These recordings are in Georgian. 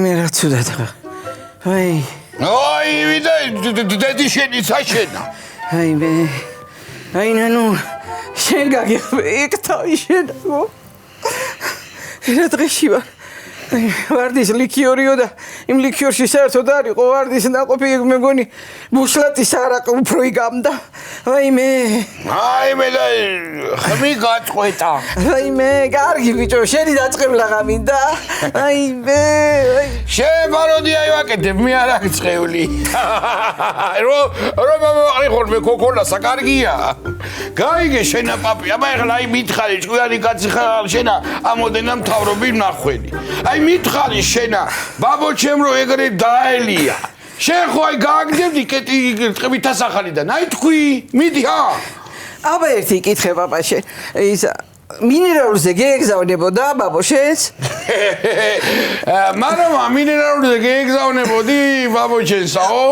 მე რა ცუდად ხარ. აი ვიდა დედი შენი საშენა. აი ნანუ შენ გაგიხტავი შენო. რა დღეში ვარ. ვარდის ლიქიორიო და იმ ლიქიორში საერთოდ არ იყო ვარდის ნაყოფი მეგონი ბუშლატის არაყი უფრო იგამდა. აი მე და ხმი გაწყვეტა. კარგი ბიჭო შენი დაწყებლა გამინდა. შენ პაროდია ვაკეთებ მე არ აქვს წეული. რომ მომაყრი ხოლმე ქოქოლასა კარგია. გაიგე შენა პაპი აბა ეხლა აი მითხარი ჭკვიანი კაცი ხარ შენა ამოდენა მთავრობი ნახველი. აი მითხარი შენა ბაბო ჩემ რო ეგრე დაელია. შენ ხო აი გააგდებდი კეტი წყებით ასახალიდან აი თქვი მიდი აბა ერთი კითხე პაპაშე ის მინერალურზე გეგზავნებოდა ბაბო შენს? მამამა მინერალურზე გეგზავნებოდი ბაბო შენსაო?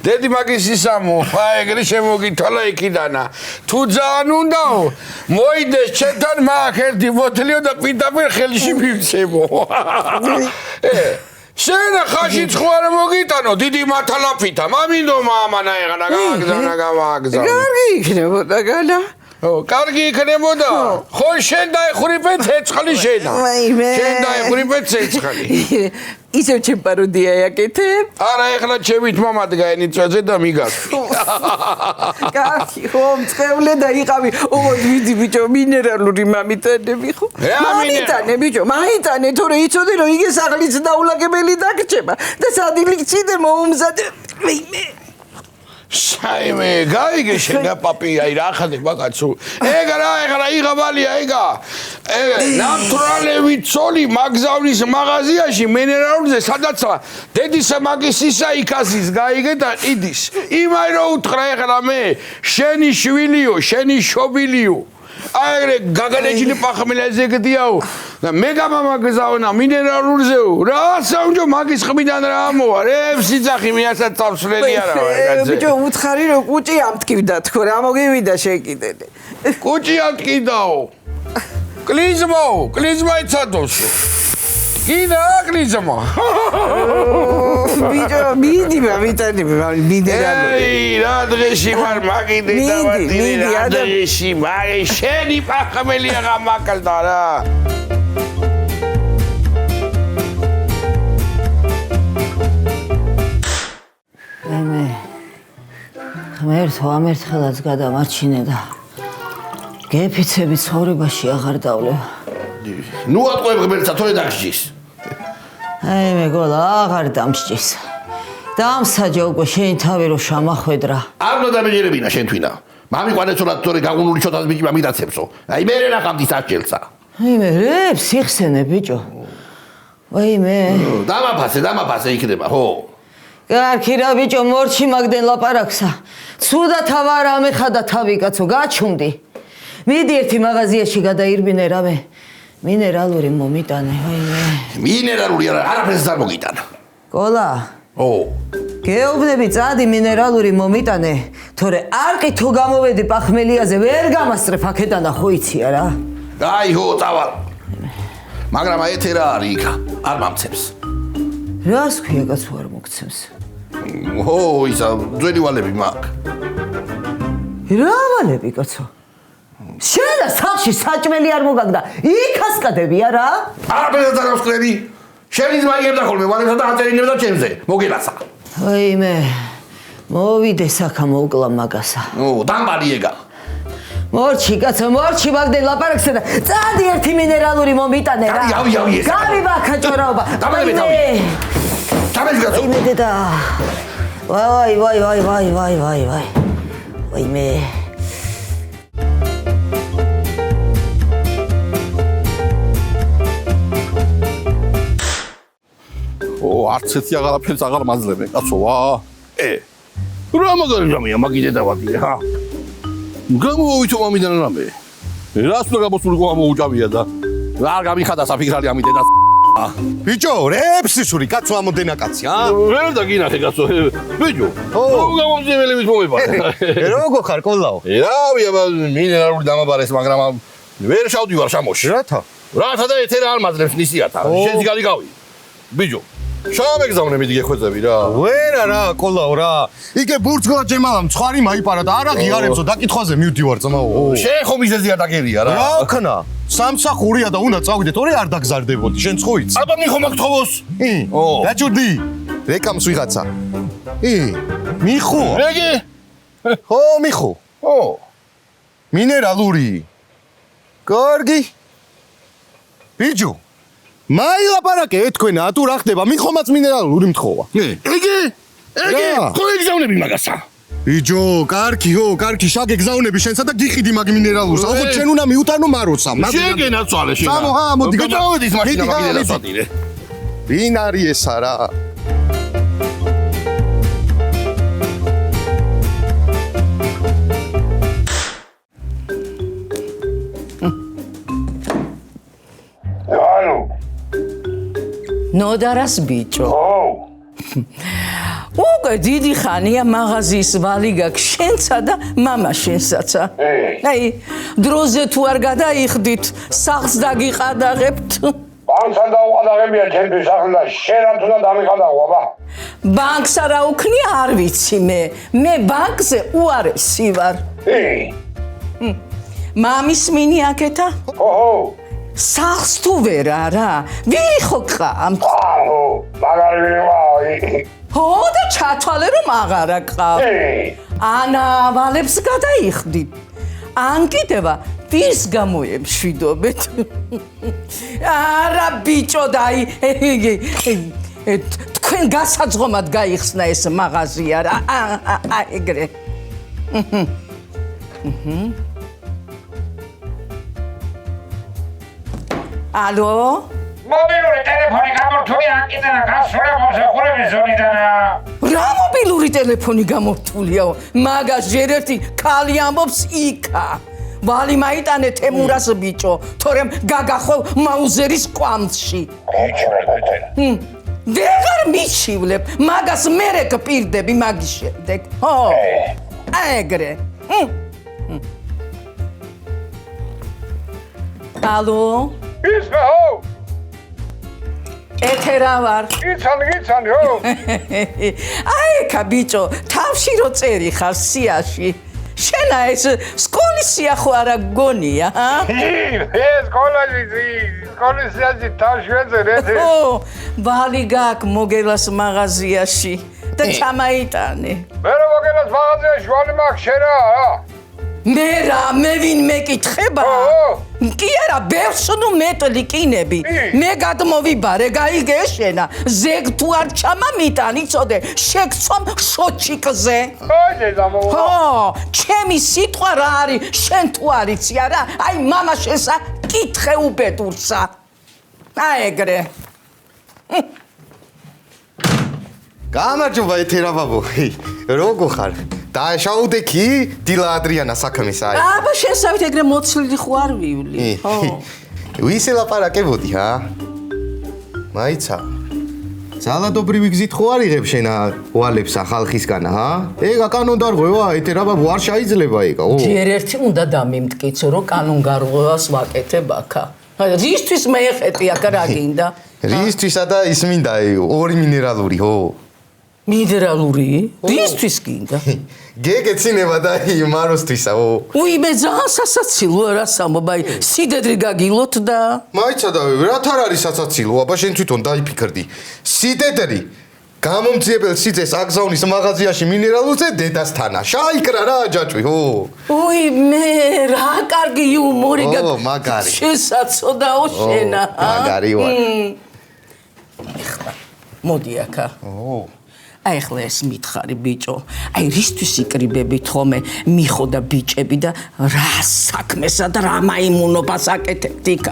დედი მაგის ისამო აი ეგრე შემოგითვალა იქიდანა თუ ძალიან უნდაო მოიდეს ჩემთან მაგ ერთი ბოთლიო და პირდაპირ ხელში მივცემო. შენ ხაშიც ხო არ მოგიტანო დიდი მართალაფითა მამინდო მამანა ეხლა გავაგზავნა. კარგი იქნებოდა განა. კარგი იქნებოდა. ხო შენ დაიხურიფე ცეცხლი შენა. შენ დაიხურიფე ცეცხლი. ისევ ჩემ პაროდია აკეთებ? არა ეხლა ჩემით მამა დგაენი წვეზე და მიგასვი. კარგი ხო მწყევლე და იყავი ვიდი ბიჭო მინერალური მამიტანები ხო? მამიტანე ბიჭო მაიტანე თორე იცოდი რომ იგე საღლიც დაულაგებელი დაგჭება და სადილიქციდე მოუმზადე. საიმე გაიგე შენა პაპი აი რა ხდება კაცო ეგ რა ეხლა იღაბალია ეგა ნატურალები ცოლი მაგზავნის მაღაზიაში მინერალურზე სადაცა დედისა მაგისისა იქასის გაიგე და ყიდის იმაი რო უთხრა ეხლა მე შენი შვილიო შენი შობილიო აი გაგანეჯილი პახმელაზე გდიაო და მე გამამაგზავნა მინერალურზეო რა საუნჯო მაგის ხმიდან რა მოვა რევსი ძახი მეასაც წავსვლელი არა ვარ ბიჭო უთხარი რომ კუჭი ამტკივდა თქო რა მოგივიდა შენ კიდე კუჭი ამტკიდაო კლიზმა იცადოსო კიდე აკლიზმა ბიჭო მიდი მამიტანი მინერალური რა დღეში ვარ მაგინე დავატირე რა დღეში მაგე შენი პახმელია გამაკლდა რა ღმერთო ამერთხელაც გადამარჩინე და გეფიცები ცხოვრებაში აღარ დავლევ. ნუ ატყვევ ღმერთსა თორე დაგსჯის. აი მეგოლა აღარ დამსჯის. დამსაჯა უკვე შენი თავი რო შამახვედრა. არ უნდა დამეჯერებინა შენ თვითონ. მამიყვანეცოლად თორე გაგუნული ჩოტას ბიჭი მამიდაცებსო. აი მე რა ყავდი საჭელსა. აი მე რებს იხსენე ბიჭო. აი მე დამაფასე იქნება ხო. კარგი რა ბიჭო მორჩი მაგდენ ლაპარაკსა. ცუდად ავარ ამეხადა თავი კაცო გაჩუმდი. მიდი ერთი მაღაზიაში გადაირბინე რამე. მინერალური მომიტანე, ვაიმე. მინერალური არაფერს არ მოგიტანა. კოლა. გეუბნები წადი მინერალური მომიტანე, თორე არ ყითო გამოვედი პახმელიაზე ვერ გამასწრებ აქედან და ხო იცია რა. აი ხო წავალ. მაგრამ აეთე რა არის იქა, არ მამცემს. რას ქვია კაცო არ მოგცემს? ო ისა ძველი ვალები მაგ. რა ვალები კაცო? შენ სახლში საჭმელი არ მოგაგდა, იქას კადები არა? არაფერს არ ვსკრები. შენი ძმა იერდა ხოლმე ვალებსა და აწერინებდა ჩემზე. მოგილაცა. ვაიმე. მოვიდე საქა მოვკლა მაგასა. დამბალი ეგა. მორჩი კაცო, მორჩი მაგდენ ლაპარაკსა და წადი ერთი მინერალური მომიტანე რა. ავი ეს. გავიბა ხაჭორაობა. დამალები თავი. თავი კაცო. ვაიმე დედა. ვაი. ვაიმე. არც ერთი აღარაფერს აღარ მაძლევენ კაცო ვა რა მაგარი რამეა მაგიდე დავატირე ხა გამოვითო მამიდან რამე რას უნდა გამოსულიყო ამოუჭავია და რა გამიხადა საფიქრალი ამიდე და ბიჭო რეპსისური კაცო ამოდენა კაცი ვერ დაგინახე კაცო ბიჭო გამომძიებელების მომებარე როგორ ხარ კოლაო რავი აბა მინერალური დამაბარეს მაგრამ ვერ შავდივარ შამოში. რათა? რათა და ეთერა არ მაძლევს ნისიათა. შენც გარიგავი. ბიჭო, შავამეგზავნე მიდი გეხვეწები რა. ვერა რა, კოლაო რა. იგე ბურთგლა ჯემალამ ცხარი მაიპარა და არა ღიარებსო დაკითხვაზე მივდივარ ძმაო. შენ ხომ მიზეზია დაგერია რა. რა ქნა? სამსახურია და უნდა წავიდე, თორე არ დაგზარდებოდი, შენ ცხოიც. აბა მიხო მაგთხოვოს. დაჭურდი. რეკამს ვიღაცა. მიხო. რეგე? ხო, მიხო. ო, მინერალური. კარგი. ბიჭო. მაილაპარაკე ეთქვენა, თუ რა ხდება, მიხომაც მინერალური მთხოვა. ეგე? ეგე? რა? ხო ეგზავნები მაგასა. ბიჭო, კარგი, კარგი, შაგე გზავნები შენსა და გიხიდი მაგ მინერალურს. ალბათ შენ უნდა მიუტანო მაროცა. შეგენა წვალე შენ. სამო, მოდი გამოვედის მაშინა მაგინელა სატირე. ვინ არის ესა რა? ალო. ნოდარას ბიჭო. ო. უკვე დიდი ხანია მაღაზიის ვალი გაქვს შენსა და მამა შენსაცა. აი, დროზე თუ არ გადაიხდით, სახლს დაგიყადაღებთ. ბანკთან დაუყადაღებია ჩემთვის სახლი და შენ რამ თუნდა დამიყადაღო, აბა. ბანკს არა უქნი, არ ვიცი მე. მე ბანკზე უარესი ვარ. მამის მინი აკეთა? ოჰო. სახლს თუ ვერა რა. ვირი ხო ყავთ? აჰო, მაგარი ვიყავი. ხო და ჩათვალე რომ აღარა ყავ. ანა ვალებს გადაიხდით. ან კიდევა ვირს გამოემშვიდობეთ. არა ბიჭო დაი თქვენ გასაძღომად გაიხსნა ეს მაღაზია რა. ეგრე. ალო? მობილური ტელეფონი გამორთული აკიდენა გასულებს ხურების ზონიდან. რა მობილური ტელეფონი გამორთულიაო? მაგას ჯერ ერთი ქალი ამბობს იქა. ვალი მაიტანე თემურას ბიჭო, თორემ გაგახო მაუზერის კვამში. ვეღარ მიჩივლებ, მაგას მერე გპირდები მაგის შემდეგ. ხო. ეგრე. ალო? ისმე ჰო. ეთერა ვარ. იცანი ჰო. აი კა ბიჭო, თავში რო წერი ხარ სიაში. შენა ეს სკოლის სია ხო არა გონია, ჰა? ეს სკოლის სიაში თავში ეწერეთ. ო, ვალი გაკ მოგელას მაღაზიაში და ჩამაიტანე. მე რომ მოგელას მაღაზიაში ვალი მაქვს შენ რა? მე ვინ მეკითხება? კი არა, ბევრს ნუ მეტლი კინები. მე გადმოვიბარე, გაიგე შენა. ზეგ თუ არ ჩამამიტან, იცოდე, შეგცომ შოჩიკზე. ხო, ჩემი სიტყვა რა არის, შენ თუ არ იცი არა? აი მამა შენსა კითხე უბედურსა. აი ეგრე. გამარჯობა ეთერა ბაბო. როგორ ხარ? დააშაუდე კი დილა ადრიანა საქმეს აი. აბა შესავით ეგრე მოცლილი ხო არ ვივლი. ხო. ვისე ლაპარაკებოდი ჰა? მაიცა. ძალადობრივი გზით ხო არ იღებ შენა ვალებსა ხალხისგანა ჰა? ეგა კანონდარღვევა ეთერა ბაბო არ შეიძლება ეგა. ჯერ ერთი უნდა დამიმტკიცო რომ კანონდარღვევას ვაკეთებ აქა. რისთვის მეეხეთი აქ რა გინდა? რისთვისა და ის მინდა ორი მინერალური ხო? მინერალური? რისთვის გინდა? გეგეცინება და მაროსთვისა ო. უიმე ძალიან სასაცილოა რა სამობაი სიდედრი გაგილოთ და მაიცა და რათ არ არის სასაცილო აბა შენ თვითონ დაიფიქრდი სიდედრი გამომძიებელ სიძეს აგზავნის მაღაზიაში მინერალურზე დედასთანა შაიკრა რა ჯაჭვი ხო უიმე რა კარგი იუმორი ო მაგარი შესაცოდაო შენა მაგარი ვარ ეხლა მოდი აქა ო აი ახლა ეს მითხარი ბიჭო, აი რისთვის იკრიბებით ხოლმე მიხო და ბიჭები და რა საქმესა და რა მაიმუნობას აკეთებთ იქ,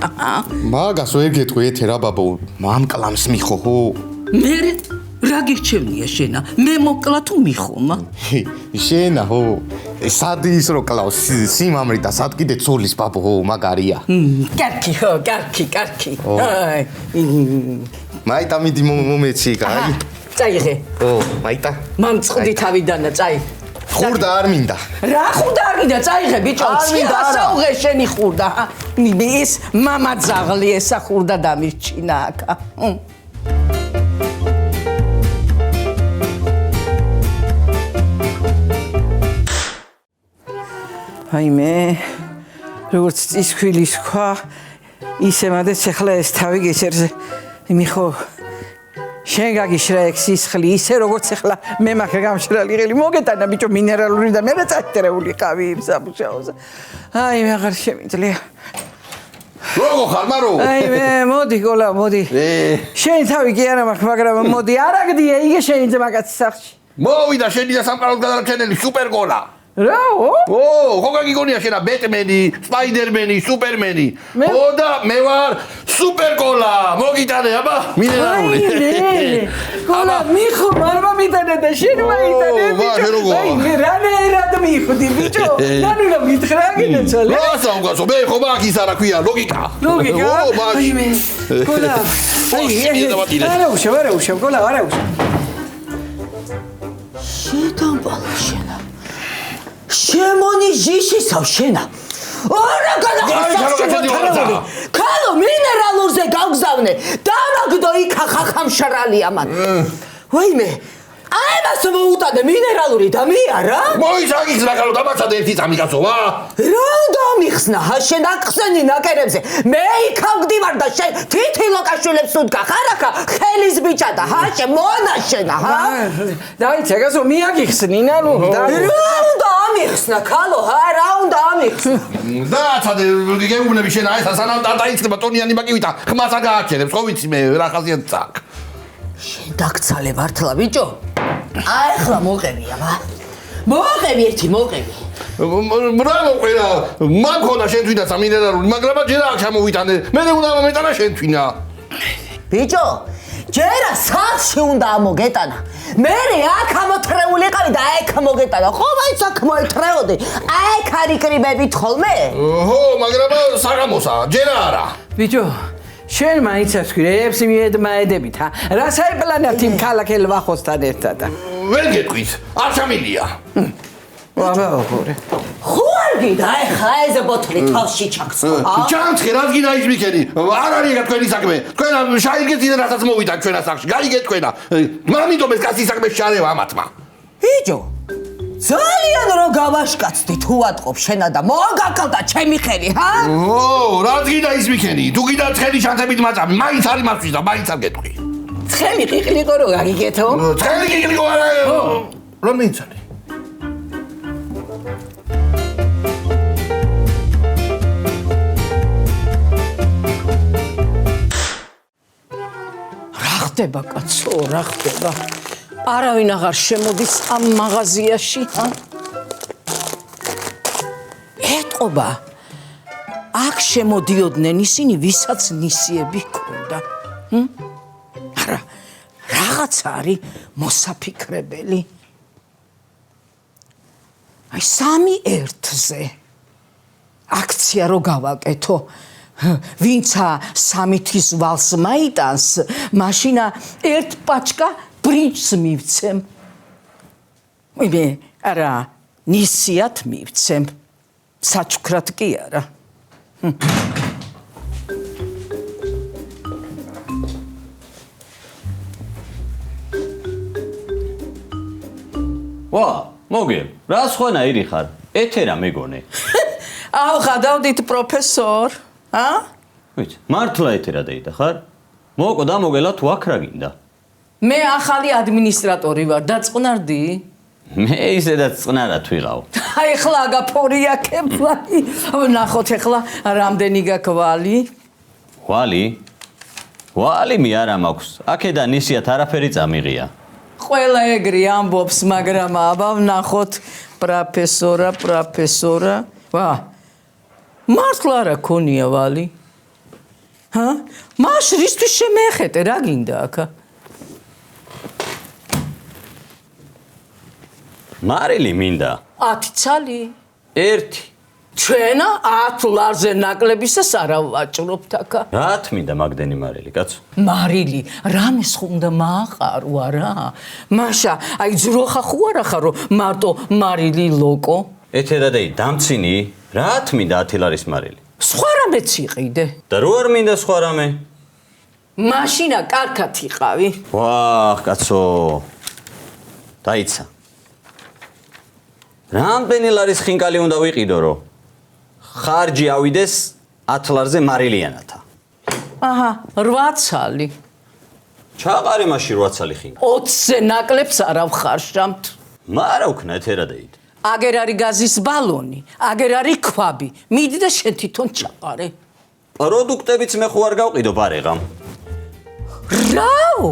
მაგას ვერ გეტყვი ეთერა ბაბო, მამკლამს მიხო ხო? მე რა გირჩევნია შენა? მე მოკლა თუ მიხომა? შენა ხო? სადი ის რო კლავს სიმამრი და სად კიდე ცოლის ბაბო ხო, მაგარია. კარგი ხო, კარგი. აი. მაიტა მიდი მომეცი კაი. წაიღე. ო, მაიტა. მამწყდი თავიდანა, წაი. ხურდა არ მინდა. რა ხურდა არ მინდა წაიღე ბიჭო არ მინდა, არა. საუღე შენი ხურდა ეს მამა ძაღლი ესა ხურდა დამირჩინა აქა აი მე როგორც წისქვილის ხვა ისე მადეც ახლა ეს თავი გეჭერს იმიხო შენ გაგიშრა ეგ სისხლი ისე როგორც ახლა მე მაქვს გამშრალი ღილი მოგეტანა ბიჭო მინერალური და მე რა წაჭრეული ყავი იმ სამუშაოზე აი მე აღარ შემიძლია როგორ ხარ მარო აი მე მოდი გოლა მოდი შენ თავი კი არა მაქვს მაგრამ მოდი არაგდია იგე შენი ძმაკაცის სახში მოვიდა შენი და სამყაროს გადარჩენილი სუპერგოლა რაო ხო გაგიგონია შენა ბეტმენი, სპაიდერმენი, სუპერმენი. და მე ვარ სუპერკოლა. მოგიტანე აბა მინერალური. გოლა მიხო მარმა მიტანე და შენ მაიტანე ბიჭო. აი მე რანაირად მიხდი ბიჭო. ნანულა მითხრა გინეცალე. რა სამგასო მე ხო მაგ ის არა ქვია ლოგიკა. ლოგიკა. აი მე გოლა. არა უშავ გოლა არა უშავ. შედამბალა შენა. შემონი ჟიშისავ შენა არა განახსოვს ქალო მინერალურზე გავგზავნე დამაგდო იქა ხახამშრალია მან ვაიმე აი მას მოუტანე მინერალური და მე არა მოისაგის რა ქალო დამაცადე ერთი წამი კაცოვა რა დამიხსნა შენ აყსენი ნაკერებზე მე იქა ვდივარ და შენ თითი ლოკაშულებს უდგა ხარაკა ხელის ბიჭა და შენ მონაშენა დაიცა გასო მიაგიხსნი ნანუ რა ამიხსნა ქალო რა უნდა ამიხსნა დააცადე გეგმები შენ აი სანამ დაიწყება ტონიანი მაგივითა ხმას აგააჩერებს ხო ვიცი მე რა ხაზიანიც აქ შენ დაგცალე მართლა ბიჭო აი ახლა მოყევია მოყევი ერთი მოყევი რა მოყევა მაგონა შენ თვითონ სამინერალური მაგრამ ჯერ აქ ჩამოვიტანე მე უნდა მომეტანა შენ თვითონ ბიჭო ჯერა სახში უნდა ამოგეტანა მე აქ ამოთრეულიყავი და აქ მოგეტანა ხო მაინც აქ მოეთრეოდი აქ არიკრიბებით ხოლმე ხო მაგრამ საღამოსა ჯერა არა ბიჭო შენ მაინც ასქვირებს მიედმაედებით რა საიპლანეთ იმ ქალაქელ ვახოსთან ერთად ვერ გეტყვით არ ჩამილია ვაბაოღორე ხო არ გიდა ეხა ეს ბოთლი თავში ჩაგცო ჩანცე რაც გიდა ის მიქენი არ არის ეგ თქვენი საქმე თქვენ შაიგეთ იდა რასაც მოვიდა ჩვენა სახში გაიგეთ თქვენა მამიდომ ეს კაცი საქმე შარევა ამათმა ბიჭო ძალიან რო გავაშკაცდი თუ ვატყობ შენა და მოგაკალდა ჩემი ხელი ო რაც გიდა ის მიქენი თუ გიდა ცხელი შანთებით მაწამი მაინც არის მასვის და მაინც არ გეტყვი ცხელი ყიყლიკო რო გაგიგეთო ცხელი ყიყლიკო არა რომ მიცანი ხდება კაცო რა ხდება არავინ აღარ შემოდის ამ მაღაზიაში ეტყობა აქ შემოდიოდნენ ისინი ვისაც ნისიები ჰქონდა არა რაღაც არის მოსაფიქრებელი აი 3-1-ზე აქცია რო გავაკეთო ვინცა 3-თვის ვალს მაიტანს მაშინა ერთ პაჩკა ბრინჯს მივცემ მე არა ნისიათ მივცემ საჩუქრად კი არა ვა მოგე რა სხვანაირი ხარ ეთერა მეგონე აუ ხადავდით პროფესორ ვიცი მართლა ეთერა დაიდა ხარ მოკო და მოგელა თუ აქ რა გინდა მე ახალი ადმინისტრატორი ვარ დაწყნარდი მე ისედაც წყნარად ვიყავ აი ხლა გაფორია კემპლანი ნახოთ ახლა რამდენი გაქვალი ვალი მე არა მაქვს აქედან ისიათ არაფერი წამიღია ყველა ეგრე ამბობს მაგრამ აბა ნახოთ პროფესორა ვა მართლა რა ქონია ვალი მაშ რისთვის შემეხეთე რა გინდა აქა მარილი მინდა 10 ცალი 1 ჩვენა 10 ლარზე ნაკლებისას არა ვაჭრობთ აქა. რა თმინდა მაგდენი მარილი, კაცო? მარილი, რამეს ხუნდა მაყარო არა? მაშა, აი ძროხა ხო არა ხარ რომ მარტო მარილი ლოკო? ეთერადეი, დამცინი, რა თმინდა 10 ლარის მარილი? სხვა რამეც იყიდე. და რო არ მინდა სხვა რამე? მაშინა კარგად იყავი. ვაჰ, კაცო. დაიცა. რამდენი ლარის ხინკალი უნდა ვიყიდო, რომ ხარჯი ავიდეს 10 ლარზე მარილიანათა? აჰა, 8 ცალი. ჩაყარი მაში 8 ცალი ხინკალი. 20-ზე ნაკლებს არა ვხარშამთ. მარა უქნა ეთერადეი. აგერ არის გაზის ბალონი, აგერ არის ქვაბი. მიდი და შენ თვითონ ჩაყარე. პროდუქტებიც მე ხო არ გავყიდო პარეღამ. რაო?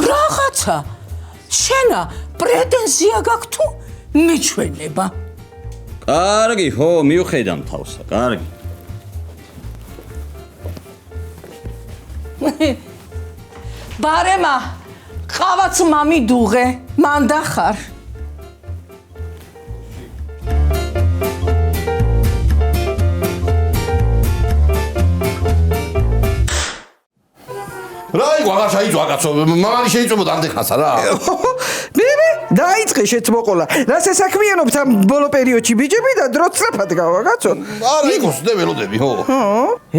რაღაცა. შენა პრეტენზია გაქვს თუ მიჩვენება? კარგი, ხო, მივხედამ თავსა, კარგი. ბარემა, ყავაც მამიდუღე, მანდა ხარ. რა იყო აღარ შეიძლება კაცო მამალი შეიძლება ამდეხასა რა მე დაიწყე შეცმოყოლა რა საქმიანობთ ამ ბოლო პერიოდში ბიჭები და დრო წრაფად გავა კაცო არა იყოს და ველოდები ხო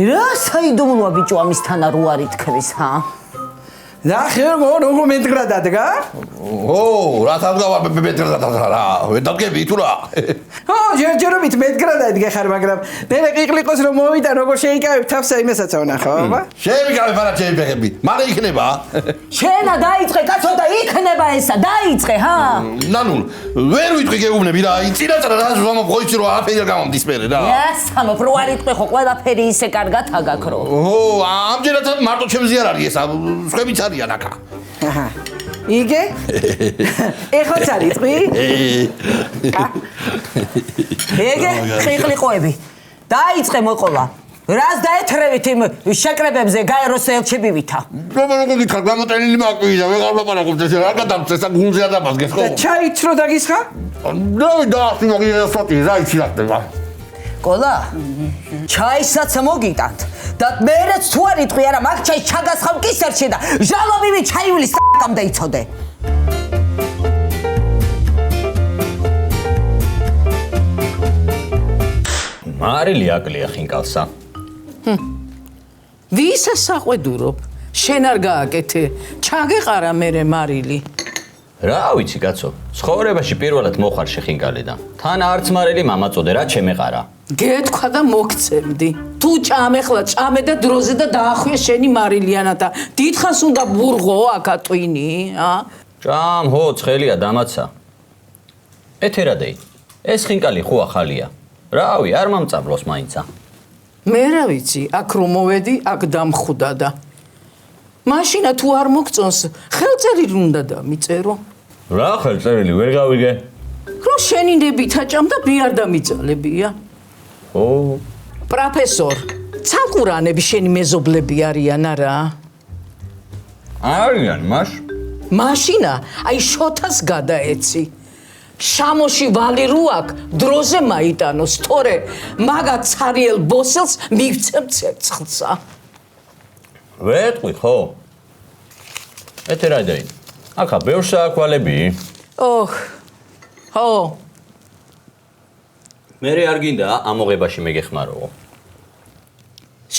რა საიდუმლოა ბიჭო ამისთან არ უარი თქვის ჰა და ხერგო როგორ მეტყრა დადგა ო რა თავგავა მეტყრა დადგა რა ვედაგები თუ რა ო ჯერჯერობით მეტყრა დადგა ხარ მაგრამ მე ყიყლიყოს რომ მოვიდა როგორ შეიკავებ თავსა იმასაც ვნახავ აბა შეიკავებ არა შეიფეხები მალე იქნება შენა დაიწყე კაცო და იქნება ესა დაიწყე ჰა ნანულ ვერ ვიტყვი გეუბნები რა წინაწრა რა ზომა ხოიცი რომ არაფერი არ გამომდის მერე რა ესამო რო არ იტყვი ხო ყველაფერი ისე კარგად აგაკრო ო ამჯერად მარტო ჩემზე არ არის ესა სხვებიც არიან აქა აჰა იგე ეხლა წარიწყვი ეგე ყიყლიყოები დაიწყე მოყოლა რას დაეთრევით იმ შეკრებებზე გაეროს ელჩებივითა როგორ გითხარ გამოტენილი მაკვი და ვეღარ ლაპარაკობთ ეს რა გადამწეს და გულზე არ დაბაზგეს ხო ჩაიცრო დაგისხა და სიმაგია სოთი რა იცილახდება ყოლა ჩაისაც მოგიტანთ და მერეც თუ არ იტყვი არა მაგ ჩაის ჩაგასხავ კისერში და ჟალობივი ჩაივლის საკამდე იცოდე მარილი აკლია ხინკალსა ვის ასაყვედურობ? შენ არ გააკეთე. ჩაგეყარა მერე მარილი. რა ვიცი კაცო ცხოვრებაში პირველად მოხარ შეხინკალი და თან არც მარილი მამაწოდე რა ჩემეყარა გეთქვა და მოგცემდი. თუ ჭამეხლა ჭამე და დროზე და დაახვიე შენი მარილიანა და დიდხანს უნდა ბურღო აქა ტვინი, ჭამ ჰო ცხელია დამაცა ეთერადეი ეს ხინკალი ხო ახალია რავი არ მომწაბლოს მაინცა მე რა ვიცი აქ რომ მოვედი აქ დამხვდა და მაშინა თუ არ მოგწონს ხელწერილი უნდა დამიწერო რა ხელწერილი ვერ გავიგე რომ შენი ნებითა ჭამ და ბიარ დამიძალებია ო პროფესორ ცალკურანები შენი მეზობლები არიან არა არიან მას მაშინა აი შოთას გადაეცი შამოში ვალი რუაკ დროზე მაიტანოს თორე მაგა ცარიელ ბოსელს მივცემ ცერცხლსა ვეტყვი ხო ეთერადეი აქა ბევრ სააკვალები ოჰ ხო მერე არ გინდა ამოღებაში მეგეხმაროო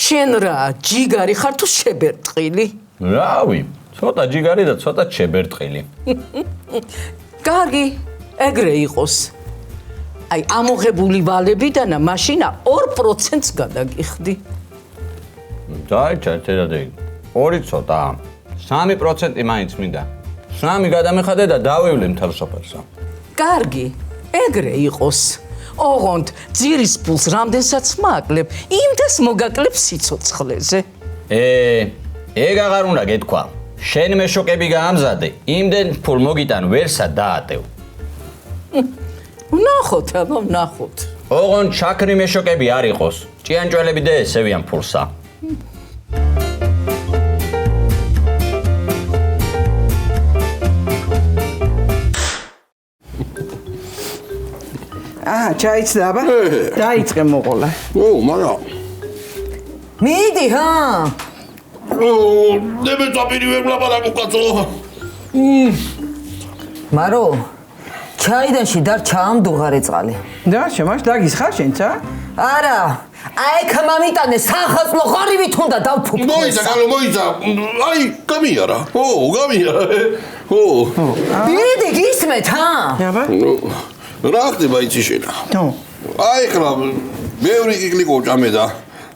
შენ რა ჯიგარი ხარ თუ შებერტყილი რავი ცოტა ჯიგარი და ცოტა შებერტყილი კარგი ეგრე იყოს აი ამოღებული ვალებიდანა მაშინა 2%-ს გადაგიხდი დაიჭა ეთერადეი 2 ცოტა 3% მაინც მინდა 3 გადამეხადე და დავივლე მთელ სოფელსა კარგი ეგრე იყოს ოღონდ ძირის პულს რამდენსაც მაკლებ იმდენს მოგაკლებ სიცოცხლეზე ეგ აღარ უნდა გეთქვა შენ მეშოკები გაამზადე იმდენ ფულ მოგიტან ვერსა დაატევ ვნახოთ აბა ვნახოთ ოღონდ ჩაქრი მეშოკები არ იყოს ჭიანჭველები და ესევიან ფულსა აჰა, ჩაიცდა აბა. დაიწყე მოყოლა. მარა. მიდი ჰა. ნებე წაპირი ვერ ვლაპარაკო კაცო. მარო, ჩაიდანში დარჩა ამ დუღარე წყალი. და შემაშ დაგისხარ შენცა? არა, აი კამამიტანე სახაზლო ღარივით უნდა დავფუქო. მოიცა, გალო მოიცა. აი, გამიარა. გამიარა. მიდი გისმეთ ჰა. აბა. რა ხდება იცი შენა? აი ხლა მეორე კიკლიკო ჭამე და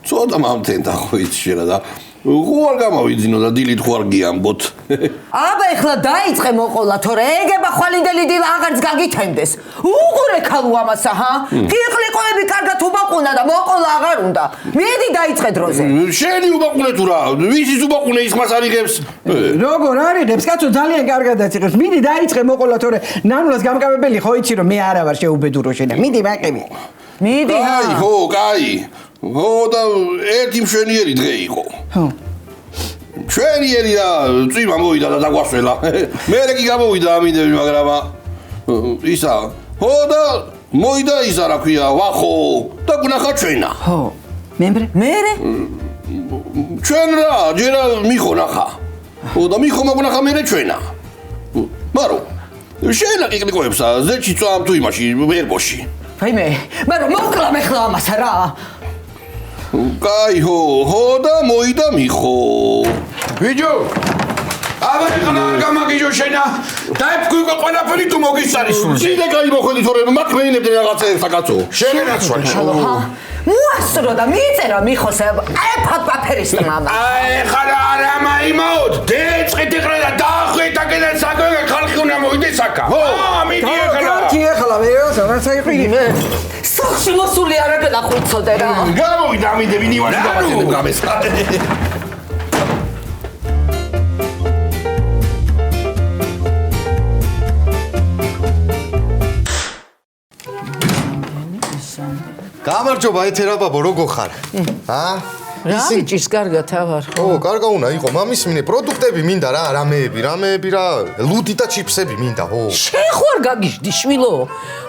ცოტა მამთენდა ხო იცი შენა და ხوار გამოვიძინო და დილით ხوار გიამბოთ. აბა ეხლა დაიწყე მოყოლა თორე ეგება ხვალინდელი დილა აღარც გაგითენდეს. უყურე ქალუ ამასა ჰა? კიკლიკოები კარგად უბაყუნა და მოყოლა აღარ უნდა. მიდი დაიწყე დროზე. შენი უბაყუნე თუ რა? ვისის უბაყუნე ის მას არიგებს? როგორ არიღებს კაცო ძალიან კარგადაც იღებს. მიდი დაიწყე მოყოლა თორე ნანულას გამკაბებელი ხო იცი რომ მე არა ვარ შეუბედურო შენა. მიდი მაყები. მიდი ჰა. აი ხო, კაი. და ერთი მშვენიერი დღე იყო. მშვენიერი და წვიმა მოვიდა და დაგვასველა. მერე კი გამოვიდა ამინდები, მაგრამ ისა და მოვიდა ისა რა ქვია, ვახო და გნახა ჩვენა. მემრე? მერე? ჩვენ რა, ჯერა მიხო ნახა. და მიხო მაგნახა მერე ჩვენა. მარო, შენა კიკლიკოებსა, ზეჩი წვამ თუ იმაში, ერბოში. ვაიმე, მარო მოკლა მეხლა ამასა რა. კაი ხო და მოიდა მიხო. ბიჭო აბა ხნა გამაგიჟო შენა დაიფქვი ყველაფერი თუ მოგისარის სიდე კაი მოხდი თორე მათ მეინებდი რაღაცეებს აკაცო. შენაც ვარ ჰა. მოასწრო და მიწერა მიხოს ეფად პაფერის მამა. აი ხარა არა მაიმაოდ დეწყეთ ეხლა და დაახვით აკედა საქმე ხალხი უნდა მოვიდეს აკა. მიდი ეხლა. კი ეხლა ვეო, რაც აიყვი. სახში მოსული არა გადახვიცოდე რა. გამოვიდა ამინდები ნივაში გავაცედი გამესა. გამარჯობა ეთერაბაბო როგორ ხარ? რა ბიჭის კარგად ავარ. კარგა უნდა იყო მამის მინე პროდუქტები მინდა რა, რამეები რა, ლუდი და ჩიფსები მინდა, შენ ხوار გაგიჟდი შვილო.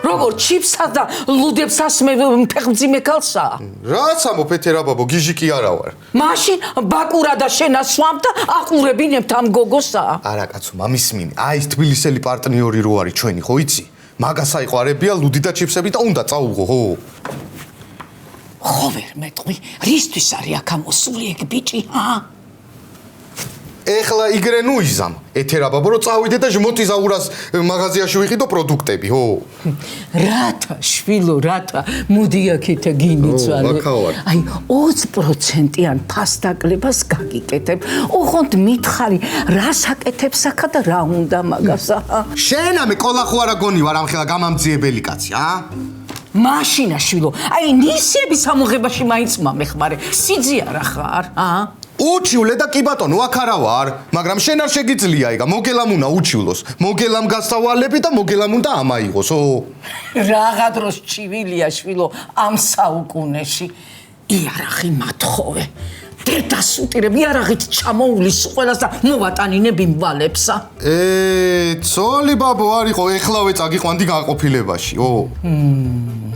როგორ ჩიფსა და ლუდებს ასმე ფეხმძიმე ქალსა? რაც ამბობ ეთერაბაბო, გიჟი კი არა ვარ. მაშინ ბაკურა და შენა სვამ და აყურებინებთ ამ გოგოსა. არა კაცო, მამის მინე, აი ეს თბილისელი პარტნიორი რო არის ჩვენი, ხო იცი? მაგას აიყვარებია ლუდი და ჩიფსები და უნდა წაუღო, ხო? ხო ვერ მეტყვი, რისთვის არის აქ ამოსული ეგ ბიჭი, ჰა? ეხლა იგრე ნუ იზამ. ეთერაბაბო რო წავიდე და ჟმოთი ზაურას მაღაზიაში ვიყიდო პროდუქტები, ხო? რათა შვილო, რათა მოდი აქეთ გინიცვალე. აი 20%-იან ფასდაკლებას გაგიკეთებ. ოღონდ მითხარი, რას აკეთებს აქა და რა უნდა მაგასა? შენამე ყოლა ხო არა გონი ვარ ამხელა გამამძიებელი კაცი, მაშინა შვილო, აი ნისიების ამოღებაში მაინც მომეხმარე. სიძია რა ხარ, უჩივლე და კი ბატონო, აქ არა ვარ, მაგრამ შენ არ შეგიძლია იგა, მოგელამ უნდა უჩივლოს. მოგელამ გასავალები და მოგელამ უნდა ამაიღოს, რაღა დროს ჩივილია შვილო ამ საუკუნეში. იარაღი მათხოვე. დედასუტირებ იარაღით ჩამოულის ყველას და მოვატანინები მვალებსა. ცოლი ბაბო არისო, ეხლავე წაგიყვანდი გაყოფილებაში,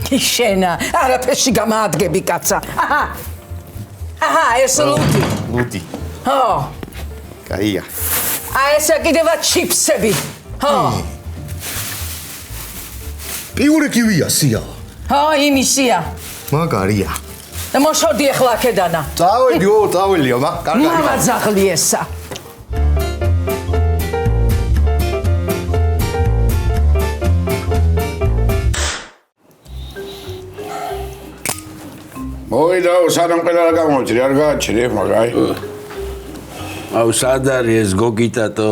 შენა, არაფერში გამაადგები კაცა. აჰა, ეს ლუდი. ლუდი. კაია. ეს კიდევა ჩიფსები. პიური კივია, სია. იმისია. მაგარია. და მოშორდი ახლა აქედანა. წაველიო, კარგად. მამაძაღლი ესა. მოიდაო სანამ ყველა რა გამოიწრი არ გააჩერე მაგაი. აუ სად არის ეს გოგიტატო?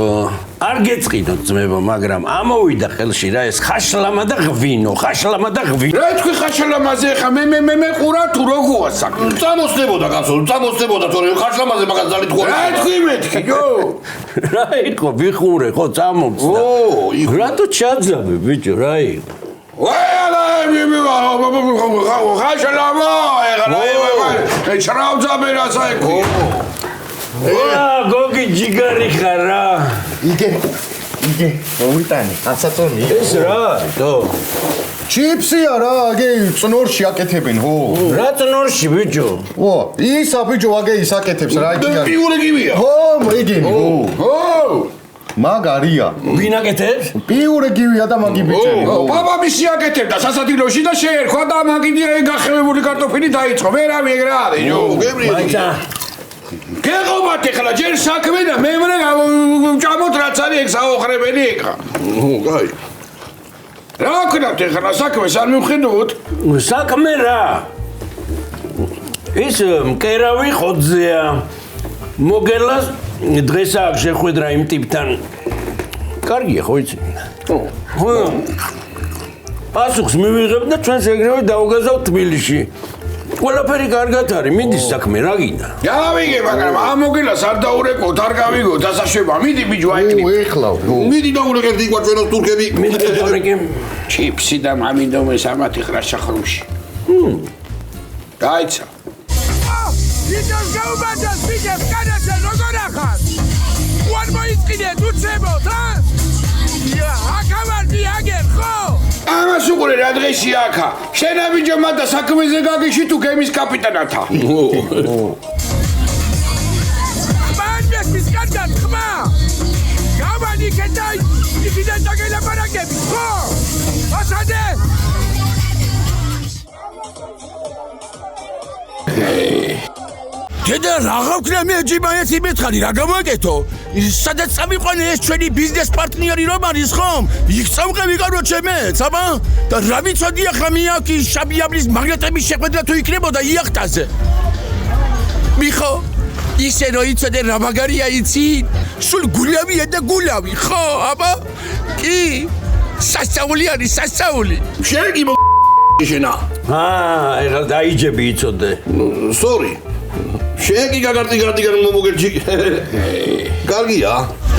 არ გეწყინოთ ძმებო, მაგრამ ამოვიდა ხელში რა ეს ხაშლამა და ღვინო. რა თქვი ხაშლამაზე ხა მე ყურა თუ როგორ საქმე? წამოსდებოდა კაცო, წამოსდებოდა თორე ხაშლამაზე მაგას ძალით ხო. რა თქვი მეთქი, რა იყო ვიხურე ხო წამოწდა. რატო ჩაძაბე ბიჭო, რა იყო? ხაშლამა ეხლა ჩრავძაბე რასაიქი. გოგი ჯიგარი ხარ რა. იგე, მომიტანი, ასაწონი. ეს რა, ჩიპსია რა, აგე წნორში აკეთებენ, ხო? რა წნორში ბიჭო? ო, ისა ბიჭო აგე ის აკეთებს რა, იქ არის. პიური გივია. ხო, ეგენი, ხო. ო! მაგარია. ვინ აკეთებს? პიური გივია და მაგი ბიჭები. პაპა მისი აკეთებდა სასადილოში და შეერქვა და მაგიდია გახევებული კარტოფილი დაიწყო. ვერავი ეგ რა არის, ჯო, გებრიელი. მაიცა გეყობათ ეხლა ჯერ საქმე და მე ჭამოთ რაც არის ეგ საოხრებელი ეხლა. კაი. რა ვქნათ ეხლა საქმეს არ მივხედოთ? საქმე რა? ის მკერავი ხოძეა. მოგელას დღეს აქვს შეხვედრა იმ ტიპთან. კარგია ხო იცი? ხო. პასუხს მივიღებ და ჩვენს ეგრევე დავგაზავ თბილისში. ყველაფერი კარგად არის, მიდის საქმე რა გინდა? გავიგე, მაგრამ ამ მოგელას არ დაურეკოთ, არ გავიგოთ დასაშვება. მიდი ბიჭო აიქნი. ეხლა. მიდი დაურეკეთ იქ ჩვენოს თურქები. მიდი დაურეკე. ჩიპსი და მამიდომეს ამათი ხრას შახრუმში. გაიცა. Itos gaubadzas bigem kanatze როგორ ახარ? უარ მოიწინეთ უცებოთ, რა? ია, აკავარდი აგერ ხო? ამას უყურე რა დღეში აქა. შენა ბიჭო მადა საქმეზე გაგიში თუ გემის კაპიტანათა. მანდეს ის კარგად ხმა. გავანი კეთაი, იქიდან დაგელაპარაკები, ხო? ასადე. დედა რა გავქნა მე ჯიბაიას იმეთხარი რა გამაკეთო? სადაც წამიყვანე ეს ჩვენი ბიზნეს პარტნიორი რომ არის ხომ? იქ წამყევი კაროჩე მეც, აბა? და რა ვიცოდი ახლა მე აქ ის შაბიაბლის მაგნეტების შეხვედრა თუ იქნებოდა იახტაზე. მიხო, ისე რომ იცოდე რა მაგარია იცი? სულ გულავია და გულავი, ხო, აბა? კი. სასწაული არის, სასწაული. შეგი შენა. ეხლა დაიჯები იცოდე. სორი. შეგი გაგარტიგან მომოგერჩი. კარგია.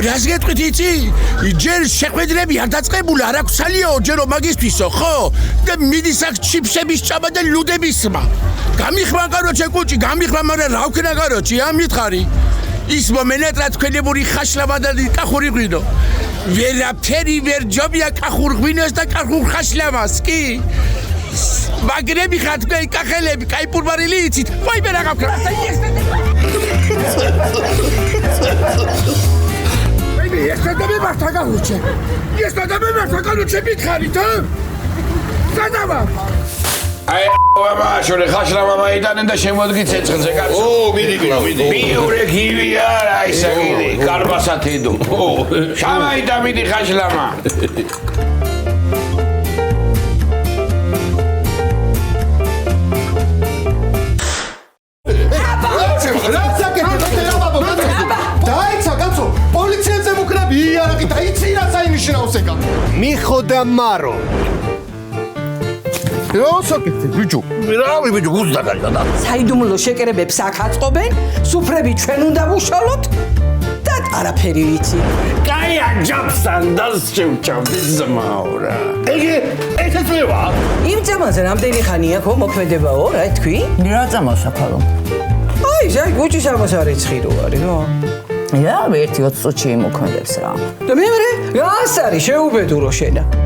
რას გეტყვით იცი? ჯერ შეხვედრები არ დაწყებული არ აქვს სალიაო ჯერო მაგისთვისო, ხო? და მიდის აქ ჩიფსების ჭამა და ლუდების სმა. გამიხმა კაროჩე კუჭი, გამიხმა, მაგრამ რა ვქნა კაროჩი, მითხარი. ის მომენატრა თქვენებური ხაშლამა და კახური ღვინო. ვერაფერი ვერ ჯობია კახურ ღვინოს და კახურ ხაშლამას, კი? მაგრები ხარ თქვენ კახელები, კაი პურვარილი იცით. ვაი მე რა გავქრა. ვაი ეს და მართა გავუჩე. ეს და მე მართა გავუჩე მითხარით, ჰა? სადავა? აი ბაბა, შორე ხაშლამა მაიტანენ და შემოდგი ცეცხლზე კაცო. ო, მიდი. პიურე გივია რა ისა გიდი, კარბასათედო. ო, შამაიტა მიდი ხაშლამა. მიხო და მარო. როსაკეთე ბიჭო? რავი ბიჭო, გუზდაგადა. საიდუმლო შეკერებებს აქ აწყობენ, სუფრები ჩვენ უნდა ვუშალოთ და არაფერი ვიცი. კაი აჯაბსან დასჩევჭავდი ზმაურა. ესეც მე ვარ. იმ წამაზე რამდენი ხანია ხო მოქმედებაო, რა თქვი? რა წამოსა ხოლო? აი, ზაი გუჭის ამას არ ეცხირო არის, რა. რა, ერთი 20 წუთში იმოქმედებს რა. და მე რას არის შეუბედურო შენა?